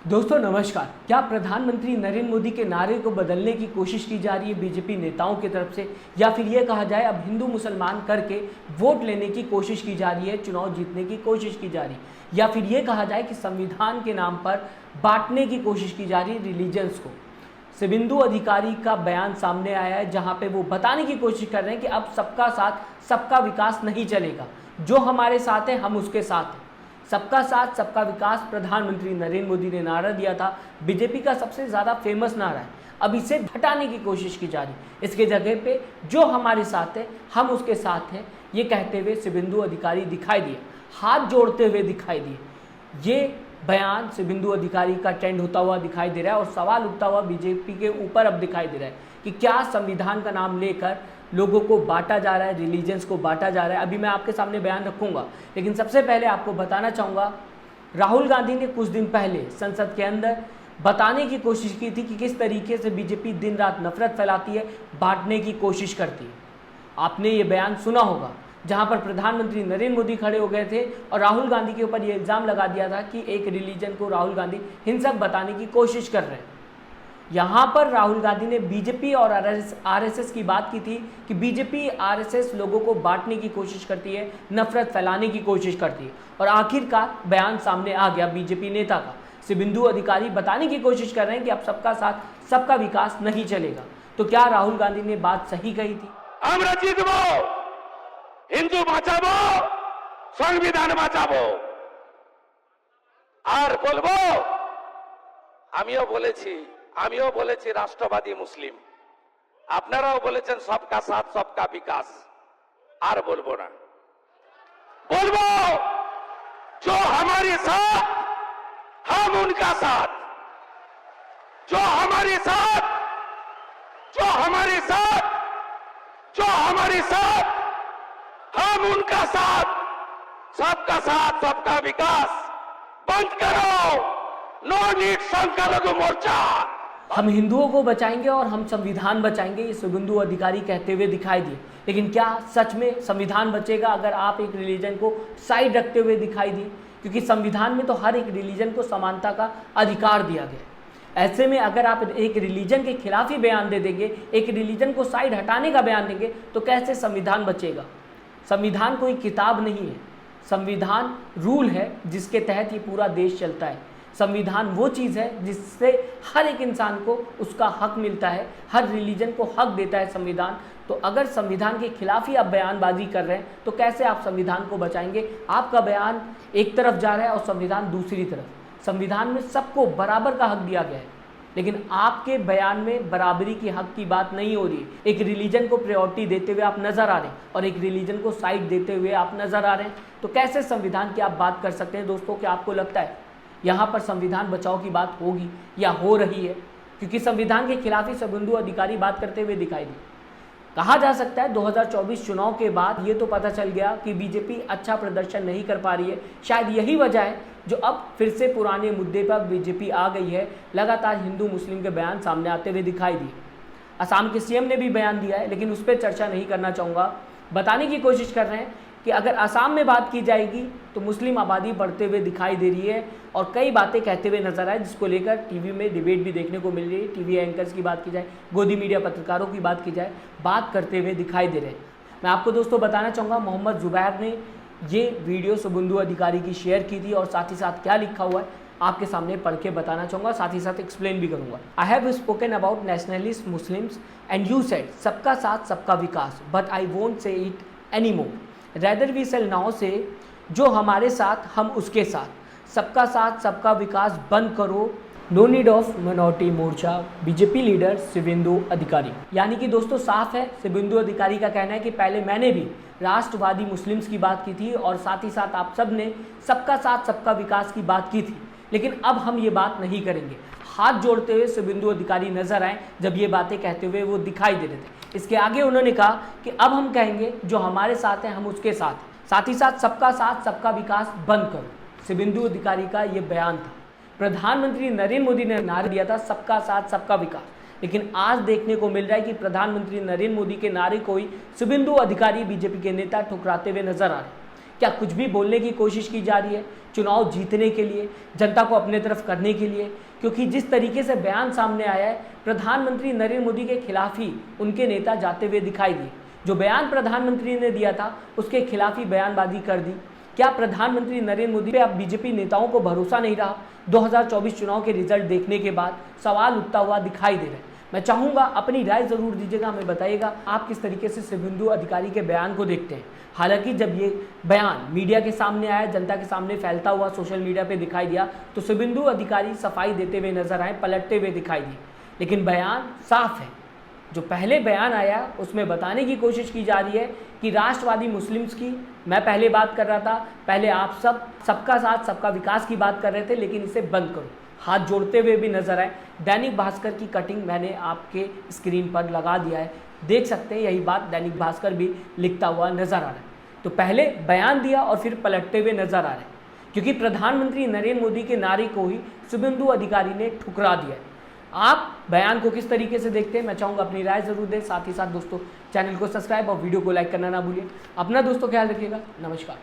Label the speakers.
Speaker 1: दोस्तों नमस्कार। क्या प्रधानमंत्री नरेंद्र मोदी के नारे को बदलने की कोशिश की जा रही है बीजेपी नेताओं की तरफ से, या फिर ये कहा जाए अब हिंदू मुसलमान करके वोट लेने की कोशिश की जा रही है, चुनाव जीतने की कोशिश की जा रही है, या फिर ये कहा जाए कि संविधान के नाम पर बांटने की कोशिश की जा रही है रिलीजन्स को। शुभेंदु अधिकारी का बयान सामने आया है जहाँ पे वो बताने की कोशिश कर रहे हैं कि अब सबका साथ सबका विकास नहीं चलेगा, जो हमारे साथ है हम उसके साथ हैं। सबका साथ सबका विकास प्रधानमंत्री नरेंद्र मोदी ने नारा दिया था, बीजेपी का सबसे ज़्यादा फेमस नारा है। अब इसे हटाने की कोशिश की जा रही है, इसके जगह पे जो हमारे साथ है हम उसके साथ हैं, ये कहते हुए शुभेंदु अधिकारी दिखाई दिए, हाथ जोड़ते हुए दिखाई दिए। ये बयान शुभेंदु अधिकारी का ट्रेंड होता हुआ दिखाई दे रहा है और सवाल उठता हुआ बीजेपी के ऊपर अब दिखाई दे रहा है कि क्या संविधान का नाम लेकर लोगों को बांटा जा रहा है, रिलीजन्स को बांटा जा रहा है। अभी मैं आपके सामने बयान रखूंगा, लेकिन सबसे पहले आपको बताना चाहूँगा, राहुल गांधी ने कुछ दिन पहले संसद के अंदर बताने की कोशिश की थी कि किस तरीके से बीजेपी दिन रात नफरत फैलाती है, बांटने की कोशिश करती है। आपने ये बयान सुना होगा जहाँ पर प्रधानमंत्री नरेंद्र मोदी खड़े हो गए थे और राहुल गांधी के ऊपर ये इल्ज़ाम लगा दिया था कि एक रिलीजन को राहुल गांधी हिंसक बताने की कोशिश कर रहे हैं। यहाँ पर राहुल गांधी ने बीजेपी और आरएसएस की बात की थी कि बीजेपी आरएसएस लोगों को बांटने की कोशिश करती है, नफरत फैलाने की कोशिश करती है, और आखिरकार बयान सामने आ गया बीजेपी नेता का। शुभेंदु अधिकारी बताने की कोशिश कर रहे हैं कि अब सबका साथ सबका विकास नहीं चलेगा। तो क्या राहुल गांधी ने बात सही कही थी?
Speaker 2: আমরা জিতবো, হিন্দু বাঁচাবো, সংবিধান বাঁচাবো। আর বলবো, আমিও বলেছি রাষ্ট্রবাদী মুসলিম, আপনারাও বলেছেন সবকা সাথ সবকা বিকাশ। আর বলবো না, বলবো जो हमारे साथ हम उनका साथ, जो हमारे साथ हम उनका साथ, सबका साथ सबका विकास। बंद करो नो नीड संख्यालघु मोर्चा।
Speaker 1: हम हिंदुओं को बचाएंगे और हम संविधान बचाएंगे, ये शुभेंदु अधिकारी कहते हुए दिखाई दिए। लेकिन क्या सच में संविधान बचेगा अगर आप एक रिलीजन को साइड रखते हुए दिखाई दिए? क्योंकि संविधान में तो हर एक रिलीजन को समानता का अधिकार दिया गया है। ऐसे में अगर आप एक रिलीजन के खिलाफ ही बयान दे देंगे, एक रिलीजन को साइड हटाने का बयान देंगे, तो कैसे संविधान बचेगा? संविधान कोई किताब नहीं है, संविधान रूल है जिसके तहत ये पूरा देश चलता है। संविधान वो चीज़ है जिससे हर एक इंसान को उसका हक मिलता है, हर रिलीजन को हक देता है संविधान। तो अगर संविधान के खिलाफ ही आप बयानबाजी कर रहे हैं तो कैसे आप संविधान को बचाएंगे? आपका बयान एक तरफ जा रहा है और संविधान दूसरी तरफ। संविधान में सबको बराबर का हक दिया गया है, लेकिन आपके बयान में बराबरी की हक की बात नहीं हो रही है। एक रिलीजन को प्रायोरिटी देते हुए आप नज़र आ रहे हैं और एक रिलीजन को साइड देते हुए आप नज़र आ रहे हैं। तो कैसे संविधान की आप बात कर सकते हैं? दोस्तों, क्या आपको लगता है यहाँ पर संविधान बचाओ की बात होगी या हो रही है? क्योंकि संविधान के खिलाफ ही शुभेंदु अधिकारी बात करते हुए दिखाई दी। कहा जा सकता है 2024 चुनाव के बाद ये तो पता चल गया कि बीजेपी अच्छा प्रदर्शन नहीं कर पा रही है। शायद यही वजह है जो अब फिर से पुराने मुद्दे पर बीजेपी आ गई है। लगातार हिंदू मुस्लिम के बयान सामने आते हुए दिखाई दिए। असम के सीएम ने भी बयान दिया है, लेकिन उस पर चर्चा नहीं करना चाहूँगा। बताने की कोशिश कर रहे हैं कि अगर असम में बात की जाएगी तो मुस्लिम आबादी बढ़ते हुए दिखाई दे रही है और कई बातें कहते हुए नजर आए, जिसको लेकर टीवी में डिबेट भी देखने को मिल रही है। टीवी एंकर्स की बात की जाए, गोदी मीडिया पत्रकारों की बात की जाए, बात करते हुए दिखाई दे रहे हैं। मैं आपको दोस्तों बताना चाहूँगा, मोहम्मद जुबैर ने ये वीडियो शुभेंदु अधिकारी की शेयर की थी और साथ ही साथ क्या लिखा हुआ है आपके सामने पढ़ के बताना चाहूँगा, साथ ही साथ एक्सप्लेन भी करूँगा। I have spoken about nationalist Muslims and you said सबका साथ सबका विकास, but I won't say it any more. Rather we shall now say जो हमारे साथ हम उसके साथ, सबका साथ सबका विकास बंद करो, no need of minority Morcha. BJP leader Suvendu Adhikari. यानी कि दोस्तों साफ है, शुभेंदु अधिकारी का कहना है कि पहले मैंने भी राष्ट्रवादी मुस्लिम्स की बात की थी और साथ ही साथ आप सब ने सबका साथ सबका विकास की बात की थी, लेकिन अब हम ये बात नहीं करेंगे। हाथ जोड़ते हुए शुभेंदु अधिकारी नजर आए जब ये बातें कहते हुए वो दिखाई दे रहे थे। इसके आगे उन्होंने कहा कि अब हम कहेंगे जो हमारे साथ हैं हम उसके साथ हैं, साथ ही साथ सबका विकास बंद करो। शुभेंदु अधिकारी का ये बयान था। प्रधानमंत्री नरेंद्र मोदी ने नारा दिया था सबका साथ सबका विकास, लेकिन आज देखने को मिल रहा है कि प्रधानमंत्री नरेंद्र मोदी के नारे को ही शुभेंदु अधिकारी बीजेपी के नेता ठुकराते हुए नजर आ रहे हैं। क्या कुछ भी बोलने की कोशिश की जा रही है चुनाव जीतने के लिए, जनता को अपने तरफ करने के लिए? क्योंकि जिस तरीके से बयान सामने आया है, प्रधानमंत्री नरेंद्र मोदी के खिलाफ ही उनके नेता जाते हुए दिखाई दिए। जो बयान प्रधानमंत्री ने दिया था उसके खिलाफ ही बयानबाजी कर दी। क्या प्रधानमंत्री नरेंद्र मोदी पे अब बीजेपी नेताओं को भरोसा नहीं रहा? 2024 चुनाव के रिजल्ट देखने के बाद सवाल उठता हुआ दिखाई दे रहा है। मैं चाहूँगा अपनी राय ज़रूर दीजिएगा, हमें बताइएगा आप किस तरीके से शुभेंदु अधिकारी के बयान को देखते हैं। हालांकि जब ये बयान मीडिया के सामने आया, जनता के सामने फैलता हुआ सोशल मीडिया पे दिखाई दिया, तो शुभेंदु अधिकारी सफाई देते हुए नजर आए, पलटते हुए दिखाई दिए। लेकिन बयान साफ है। जो पहले बयान आया उसमें बताने की कोशिश की जा रही है कि राष्ट्रवादी मुस्लिम्स की, मैं पहले बात कर रहा था, पहले आप सबका साथ सबका विकास की बात कर रहे थे, लेकिन इसे बंद करो, हाथ जोड़ते हुए भी नजर आए। दैनिक भास्कर की कटिंग मैंने आपके स्क्रीन पर लगा दिया है, देख सकते हैं यही बात दैनिक भास्कर भी लिखता हुआ नजर आ रहा है। तो पहले बयान दिया और फिर पलटते हुए नजर आ रहे हैं, क्योंकि प्रधानमंत्री नरेंद्र मोदी के नारे को ही शुभेंदु अधिकारी ने ठुकरा दिया है। आप बयान को किस तरीके से देखते हैं, मैं चाहूँगा अपनी राय जरूर दें। साथ ही साथ दोस्तों चैनल को सब्सक्राइब और वीडियो को लाइक करना ना भूलिए। अपना दोस्तों ख्याल रखिएगा। नमस्कार।